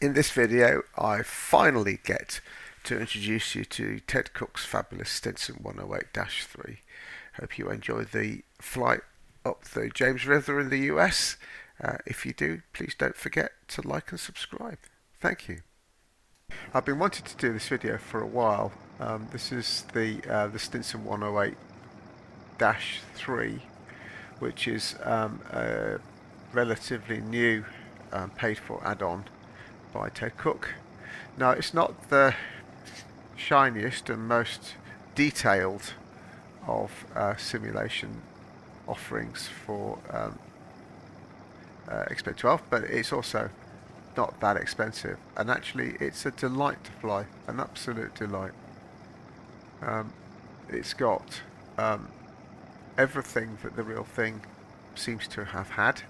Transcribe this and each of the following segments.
In this video, I finally get to introduce you to Ted Cook's fabulous Stinson 108-3. Hope you enjoy the flight up the James River in the US. If you do, please don't forget to like and subscribe. Thank you. I've been wanting to do this video for a while. This is the Stinson 108-3, which is a relatively new paid-for add-on by Ted Cook. Now, it's not the shiniest and most detailed of simulation offerings for Explain 12, but it's also not that expensive, and actually it's a delight to fly, an absolute delight. It's got everything that the real thing seems to have had.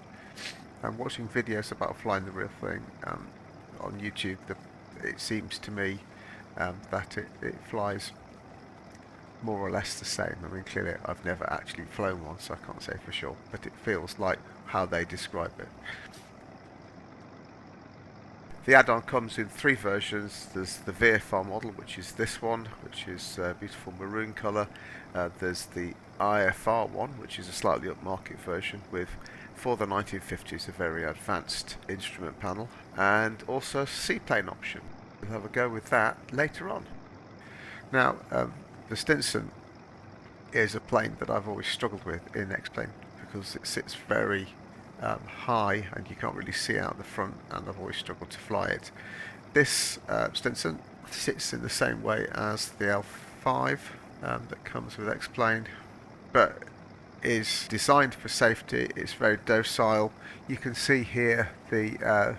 I'm watching videos about flying the real thing on YouTube. It seems to me that it flies more or less the same. I mean, clearly I've never actually flown one, so I can't say for sure, but it feels like how they describe it. The add-on comes in three versions. There's the VFR model, which is this one, which is a beautiful maroon colour. There's the IFR one, which is a slightly upmarket version with, for the 1950s, a very advanced instrument panel, and also a seaplane option. We'll have a go with that later on. Now, the Stinson is a plane that I've always struggled with in X-Plane because it sits very high and you can't really see out the front, and I've always struggled to fly it. This Stinson sits in the same way as the L5 that comes with X-Plane, but is designed for safety. It's very docile. You can see here the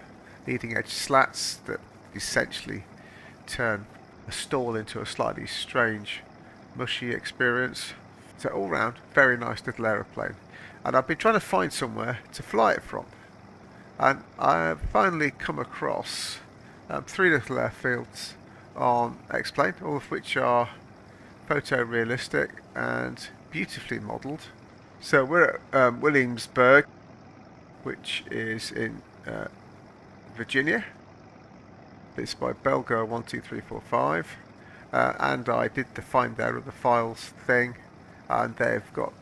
leading edge slats that essentially turn a stall into a slightly strange, mushy experience. So all round, very nice little aeroplane. And I've been trying to find somewhere to fly it from, and I've finally come across three little airfields on X-Plane, all of which are photorealistic and beautifully modelled. So we're at Williamsburg, which is in Virginia. It's by Belgo 12345, and I did the find there of the files thing, and they've got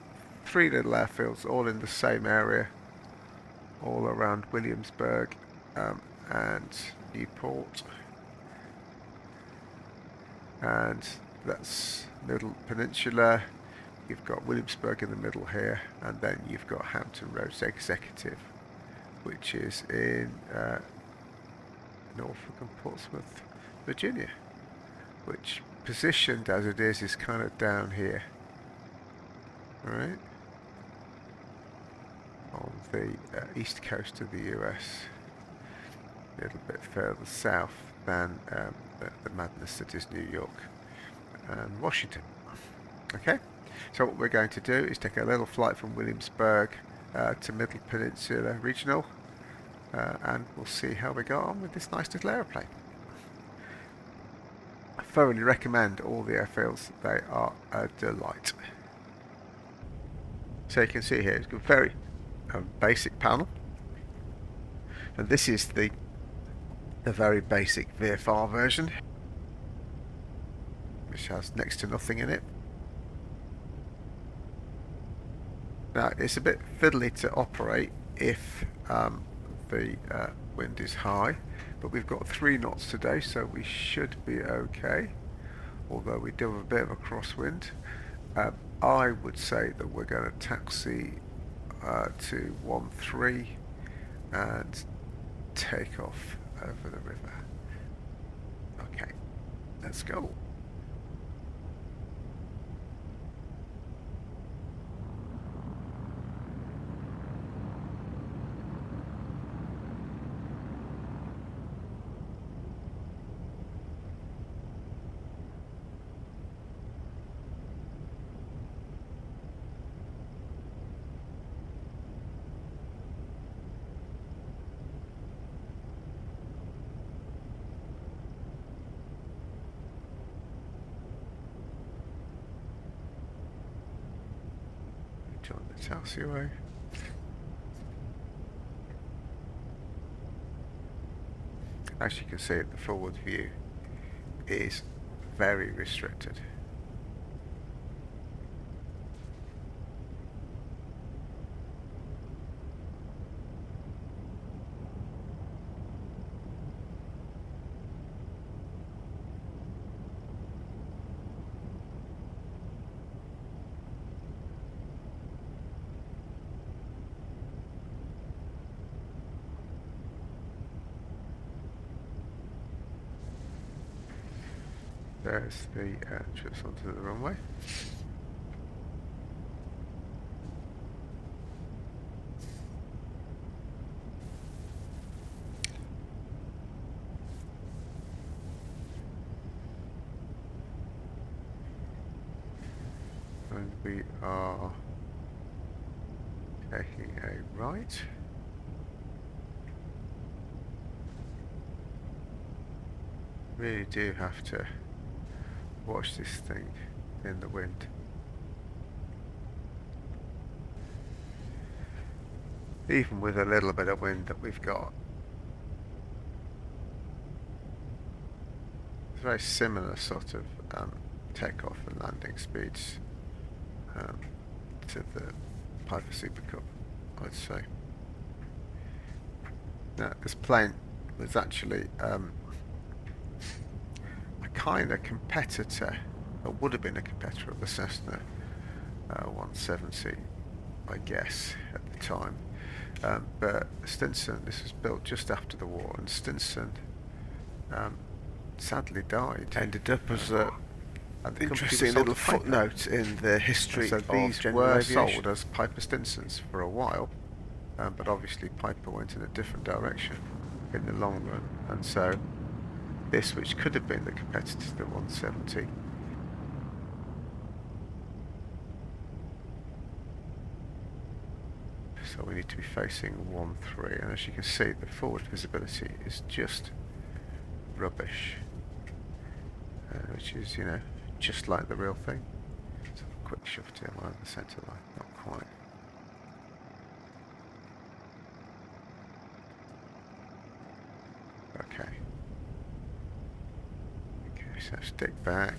three little airfields all in the same area, all around Williamsburg and Newport, and that's Middle Peninsula. You've got Williamsburg in the middle here, and then you've got Hampton Roads Executive, which is in Norfolk and Portsmouth, Virginia, which, positioned as it is kind of down here, right, on the east coast of the US, a little bit further south than the madness that is New York and Washington. Okay, so what we're going to do is take a little flight from Williamsburg to Middle Peninsula Regional, and we'll see how we go on with this nice little aeroplane. I thoroughly recommend all the airfields. They are a delight. So you can see here, it's got a very basic panel, and this is the very basic VFR version, which has next to nothing in it. Now, it's a bit fiddly to operate if the wind is high, but we've got 3 knots today, so we should be okay, although we do have a bit of a crosswind. I would say that we're going to taxi to 13 and take off over the river. Okay, let's go. Join the taxiway. As you can see, the forward view is very restricted. There's the entrance onto the runway. And we are taking a right. Really do have to watch this thing in the wind. Even with a little bit of wind that we've got. It's very similar sort of takeoff and landing speeds to the Piper Super Cup, I'd say. Now, this plane was actually a kind of competitor, or would have been a competitor of the Cessna 170, I guess, at the time. But Stinson, this was built just after the war, and Stinson sadly died. Ended up as a interesting little footnote in the history of these were sold as Piper Stinsons for a while, but obviously Piper went in a different direction in the long run, and so this, which could have been the competitor to the 170, so we need to be facing 1-3, and as you can see, the forward visibility is just rubbish, which is, you know, just like the real thing. Let's have a quick shove tail line the centre line, not quite. Okay. Okay, so stick back.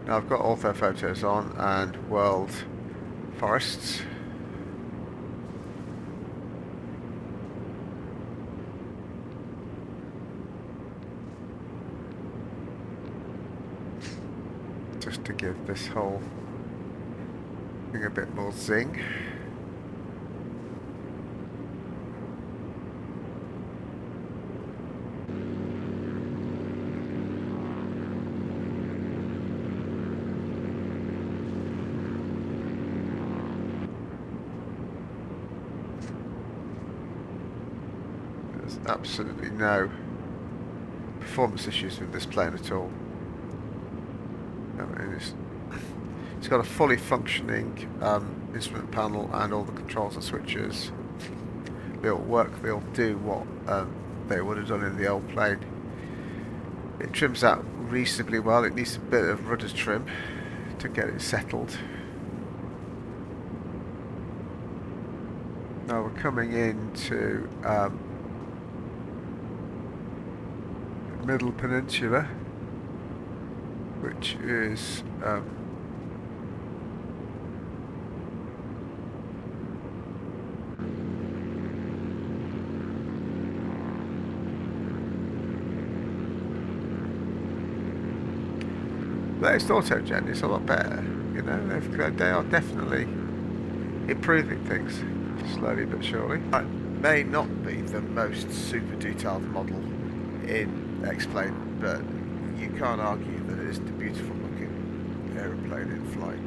Now I've got ortho photos on and world forests. Just to give this whole thing a bit more zing. Absolutely no performance issues with this plane at all. I mean, it's got a fully functioning instrument panel and all the controls and switches. They all work, they all do what they would have done in the old plane. It trims out reasonably well. It needs a bit of rudder trim to get it settled. Now we're coming into Middle Peninsula, which is latest autogen is a lot better. You know, they are definitely improving things slowly but surely. It may not be the most super detailed model in X-Plane, but you can't argue that it is the beautiful looking aeroplane in flight.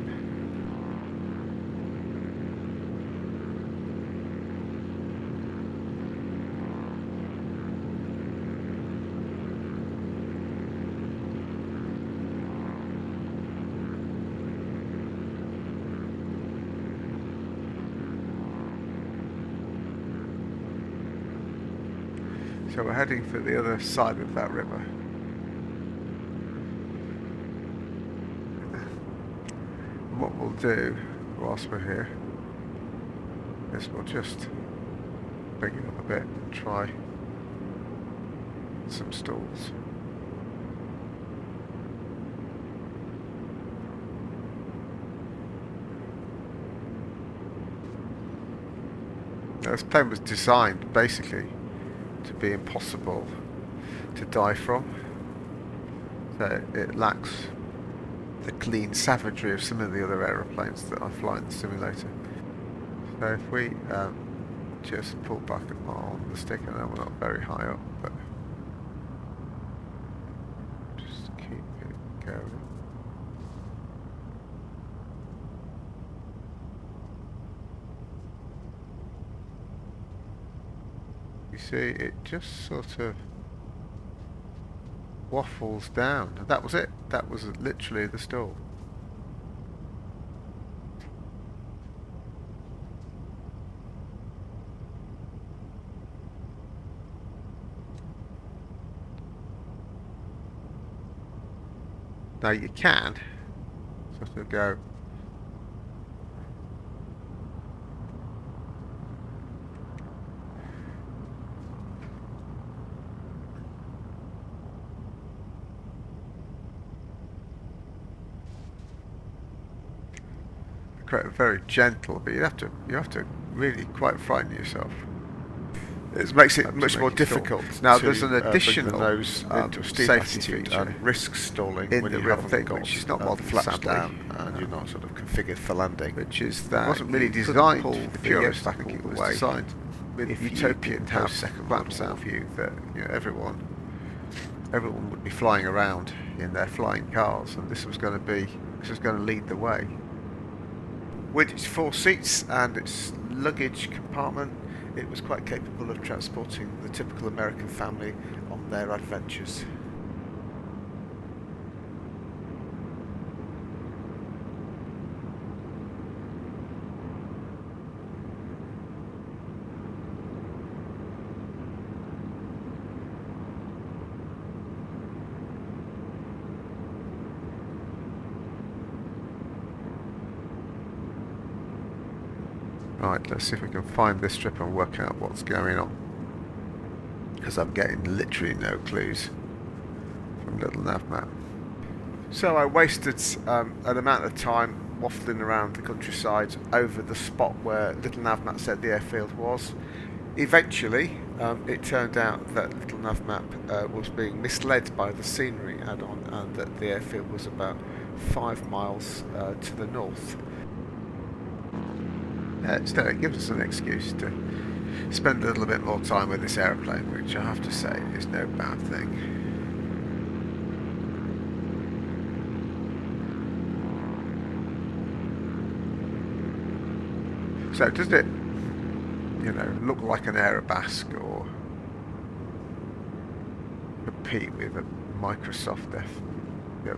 So we're heading for the other side of that river. And what we'll do whilst we're here is we'll just bring it up a bit and try some stalls. Now, this plane was designed basically to be impossible to die from. So it lacks the clean savagery of some of the other aeroplanes that I fly in the simulator. So if we just pull back on the stick, I know we're not very high up, but just keep it going. You see, it just sort of waffles down. And that was it. That was literally the stall. Now you can sort of go very gentle, but you have to really quite frighten yourself. It makes it much more difficult. Now there's an additional nose into a steam safety attitude feature and risk stalling in when the you real haven't thing, got which is not the flaps sadly, down and you're not sort of configured for landing. which is that wasn't really you couldn't designed pull for the purists. back I think all it the was way. designed With if utopian you have post-second flaps World War down. view that everyone would be flying around in their flying cars, and this was going to lead the way. With its 4 seats and its luggage compartment, it was quite capable of transporting the typical American family on their adventures. Right, let's see if we can find this strip and work out what's going on, because I'm getting literally no clues from Little Navmap. So I wasted an amount of time waffling around the countryside over the spot where Little Navmap said the airfield was. Eventually, it turned out that Little Navmap was being misled by the scenery add-on, and that the airfield was about 5 miles to the north. Still, it gives us an excuse to spend a little bit more time with this aeroplane, which I have to say is no bad thing. So does it, look like an Aerobasque or compete with a Microsoft the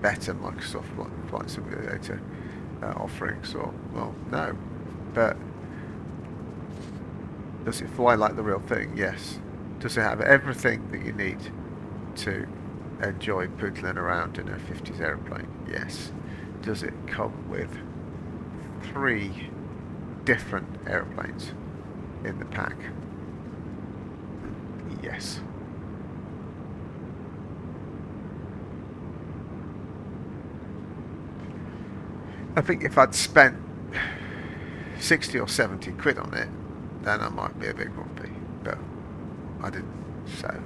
better Microsoft Flight Simulator offerings? Or, well, no. But does it fly like the real thing? Yes. Does it have everything that you need to enjoy pootling around in a 50s aeroplane? Yes. Does it come with 3 different aeroplanes in the pack? Yes. I think if I'd spent 60 or 70 quid on it, then I might be a bit grumpy, but I didn't. So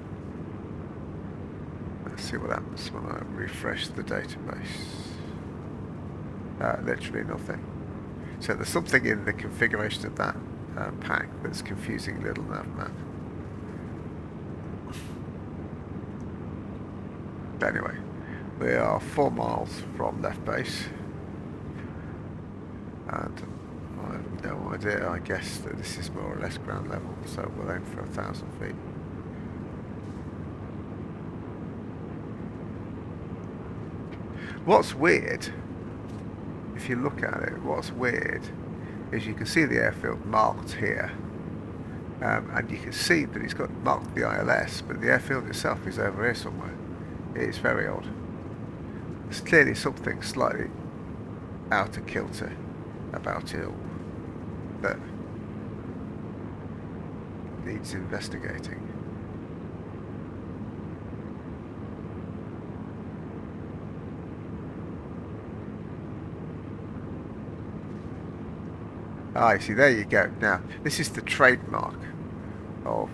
let's see what happens when I refresh the database. Literally nothing. So there's something in the configuration of that pack that's confusing Little Navmap. But anyway, we are 4 miles from left base, and I have no idea. I guess that this is more or less ground level, so we'll aim for 1,000 feet. What's weird, if you look at it, what's weird is you can see the airfield marked here, and you can see that it's got marked the ILS, but the airfield itself is over here somewhere. It's very odd. There's clearly something slightly out of kilter about it all that needs investigating. Ah, you see, there you go. Now, this is the trademark of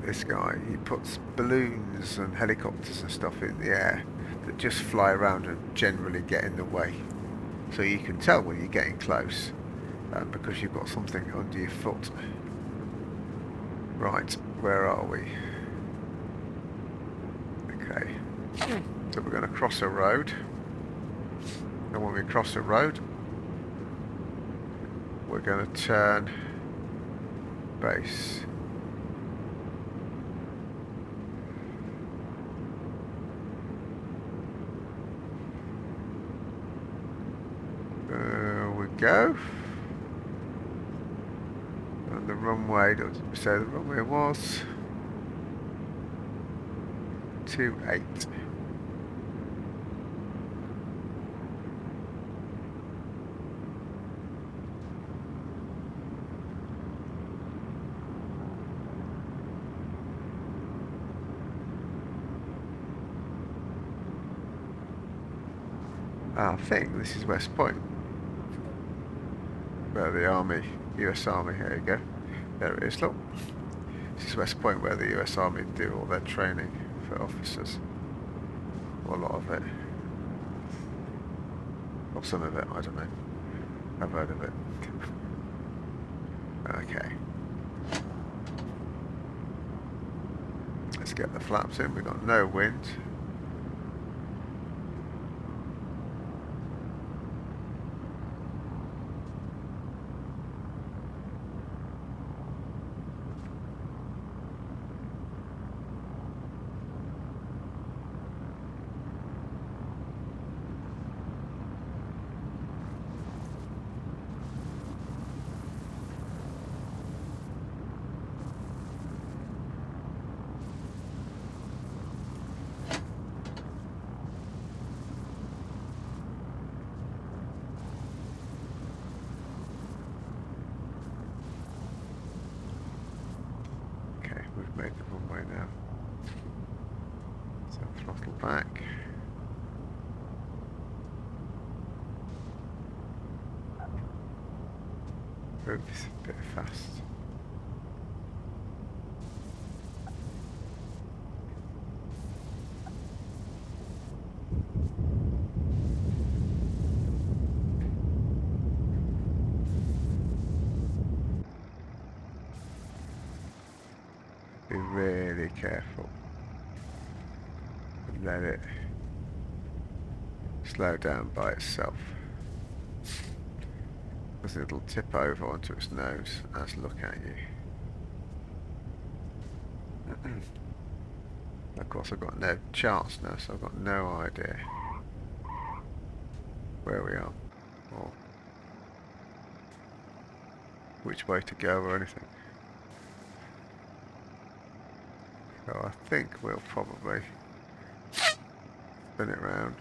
this guy. He puts balloons and helicopters and stuff in the air that just fly around and generally get in the way. So you can tell when you're getting close because you've got something under your foot. Right, where are we? Okay, so we're going to cross a road. And when we cross a road, we're going to turn base. There we go. And the runway, did we say the runway was 28. I think this is West Point, where the Army, US Army, here you go, there it is, look. This is West Point, where the US Army do all their training for officers, or a lot of it, or some of it, I don't know, I've heard of it. Okay, let's get the flaps in. We've got no wind. We've made the runway now. So throttle back. Move this a bit fast. Be really careful and let it slow down by itself, because it'll tip over onto its nose as look at you. Of course I've got no charts now, so I've got no idea where we are or which way to go or anything. So I think we'll probably spin it round.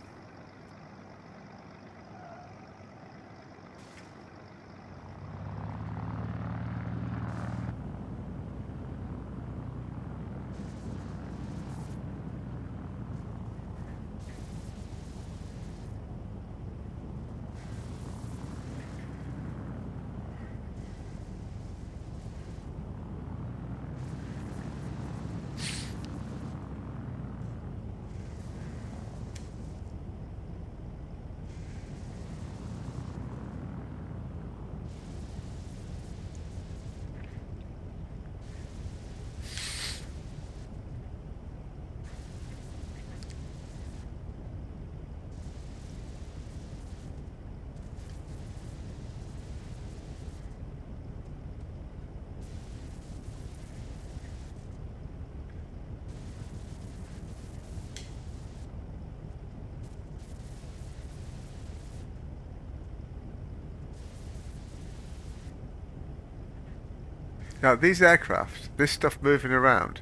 Now these aircraft, this stuff moving around,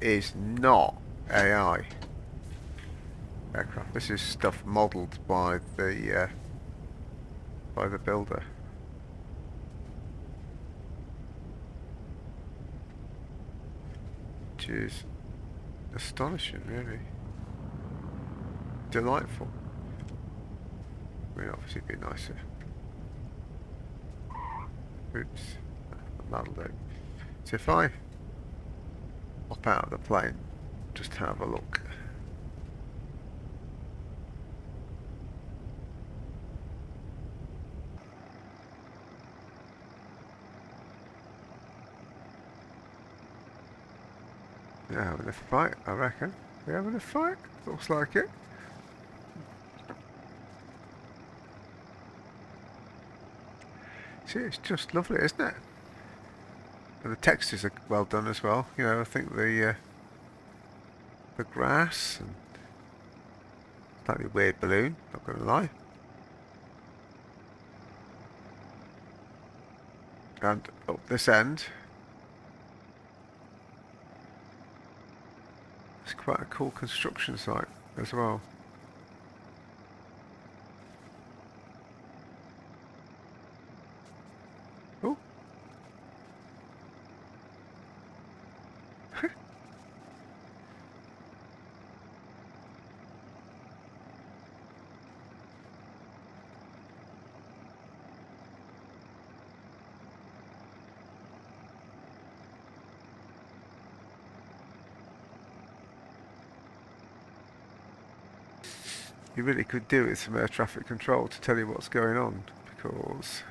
is not AI aircraft. This is stuff modelled by the builder. Which is astonishing, really. Delightful. I mean, obviously it'd be nicer. Oops. That'll do. So if I hop out of the plane, just have a look. They're having a fight, I reckon. They're having a fight? Looks like it. See, it's just lovely, isn't it? And the textures are well done as well. You know, I think the grass and slightly weird balloon, not going to lie. And up this end, it's quite a cool construction site as well. Oh. You really could do with some air traffic control to tell you what's going on, because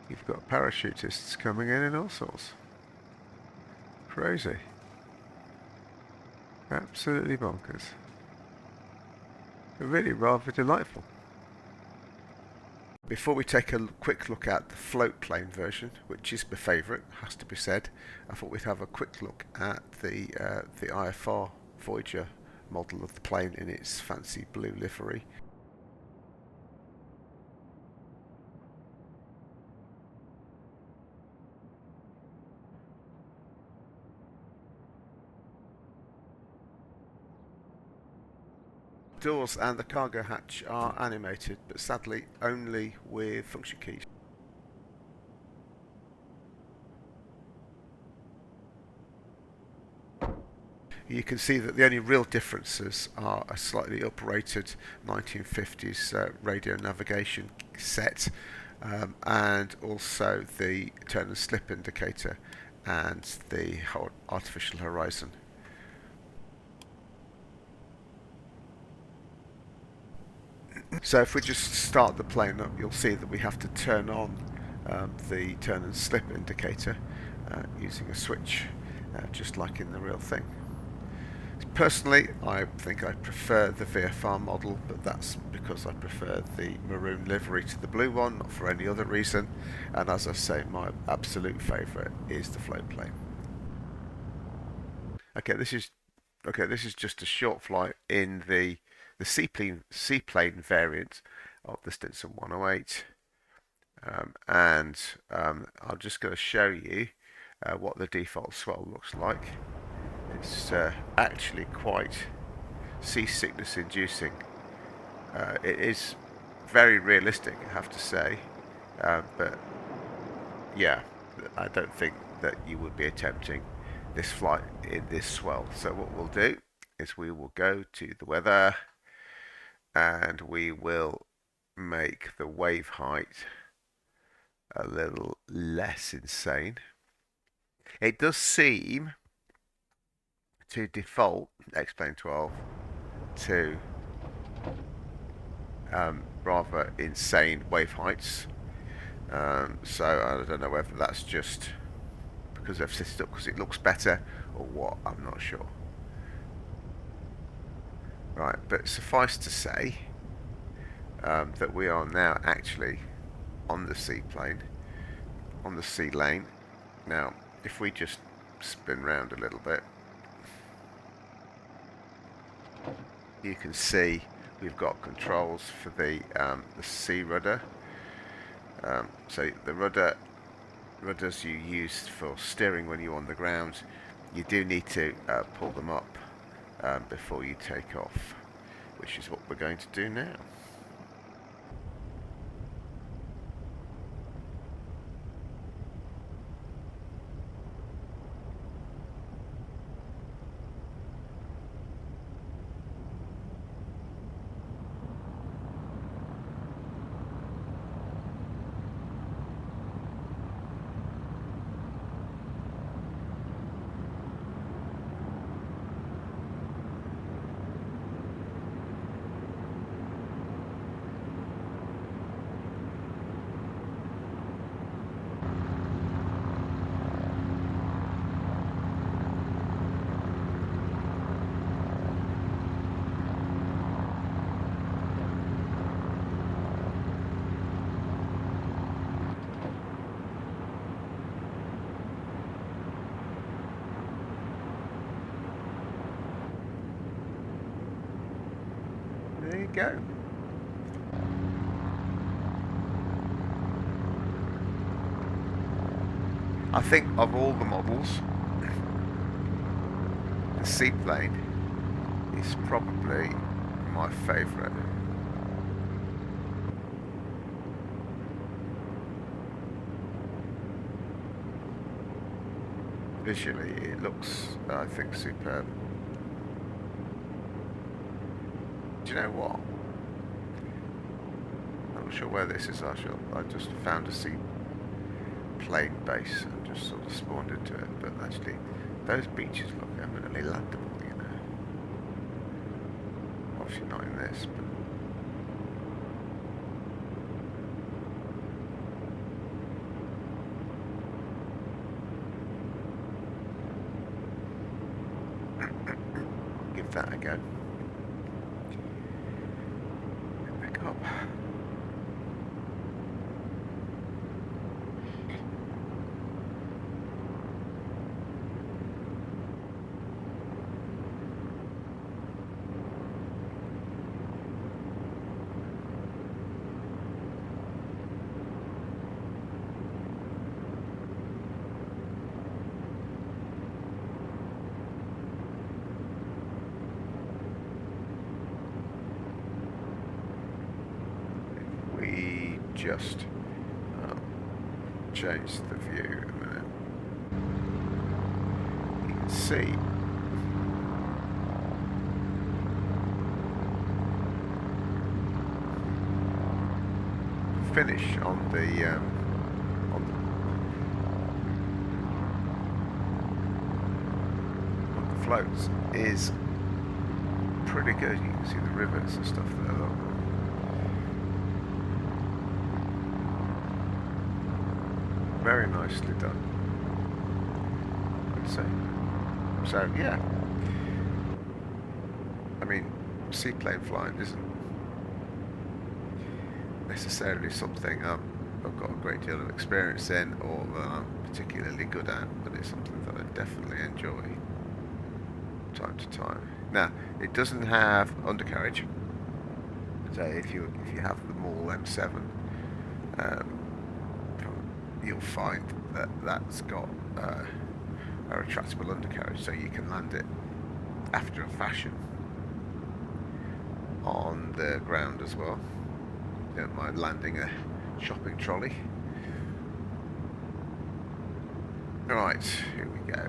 you've got parachutists coming in and all sorts. Crazy. Absolutely bonkers. But really rather delightful. Before we take a quick look at the Floatplane version, which is my favourite, has to be said, I thought we'd have a quick look at the IFR Voyager model of the plane in its fancy blue livery. Doors and the cargo hatch are animated, but sadly only with function keys. You can see that the only real differences are a slightly uprated 1950s radio navigation set, and also the turn and slip indicator and the artificial horizon. So if we just start the plane up, you'll see that we have to turn on the turn and slip indicator using a switch, just like in the real thing. Personally, I think I prefer the VFR model, but that's because I prefer the maroon livery to the blue one, not for any other reason. And as I say, my absolute favourite is the Floatplane. Okay, this is just a short flight in the seaplane variant of the Stinson 108, and I'm just going to show you what the default swell looks like. It's actually quite seasickness inducing. It is very realistic, I have to say, but yeah, I don't think that you would be attempting this flight in this swell. So what we'll do is we will go to the weather and we will make the wave height a little less insane. It does seem to default X-Plane 12 to rather insane wave heights, so I don't know whether that's just because they've set it up because it looks better or what, I'm not sure. Right, but suffice to say that we are now actually on the seaplane, on the sea lane. Now if we just spin round a little bit, you can see we've got controls for the sea rudder, So the rudders you use for steering when you're on the ground, you do need to pull them up before you take off, which is what we're going to do now. There you go. I think of all the models, the seaplane is probably my favourite. Visually, it looks, I think, superb. Do you know what? I'm not sure where this is. I just found a seaplane base and just sort of spawned into it. But actually, those beaches look eminently landable, you know. Obviously not in this, but. Give that a go. Pick up. Just change the view a minute. You can see the finish on the floats is pretty good. You can see the rivets and stuff there. Look. Very nicely done, I'd say. So yeah, I mean, seaplane flying isn't necessarily something I've got a great deal of experience in or that I'm particularly good at, but it's something that I definitely enjoy time to time. Now, it doesn't have undercarriage, so if you have the Mall M7, you'll find that that's got a retractable undercarriage, so you can land it after a fashion on the ground as well. You don't mind landing a shopping trolley. Right, here we go.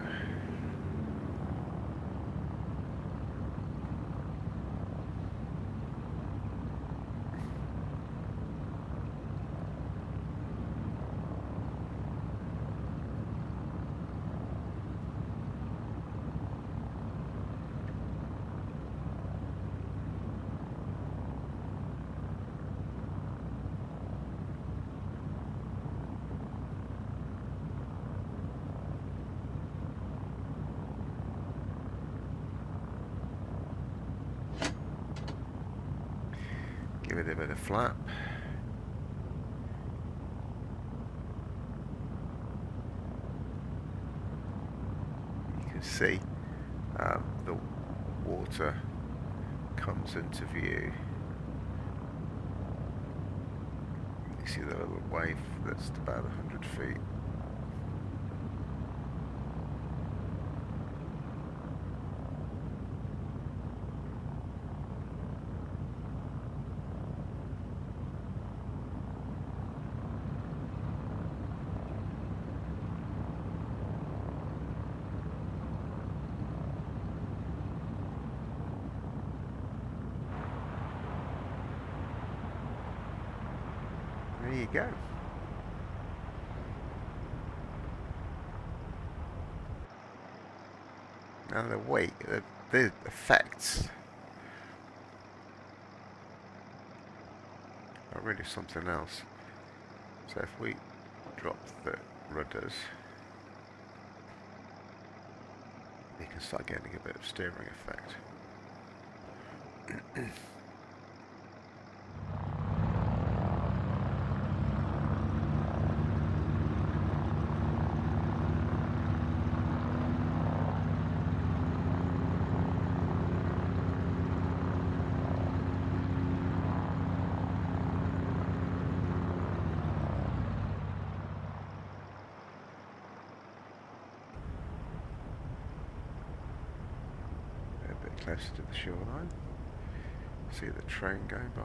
Give it a bit of flap. You can see the water comes into view. You see the little wave that's about 100 feet. There you go. Now the weight, the effects are really something else. So if we drop the rudders, you can start getting a bit of steering effect. A bit closer to the shoreline. See the train going by.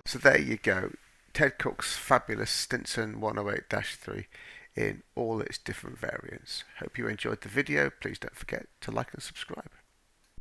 So there you go. Ted Cook's fabulous Stinson 108-3 in all its different variants. Hope you enjoyed the video. Please don't forget to like and subscribe.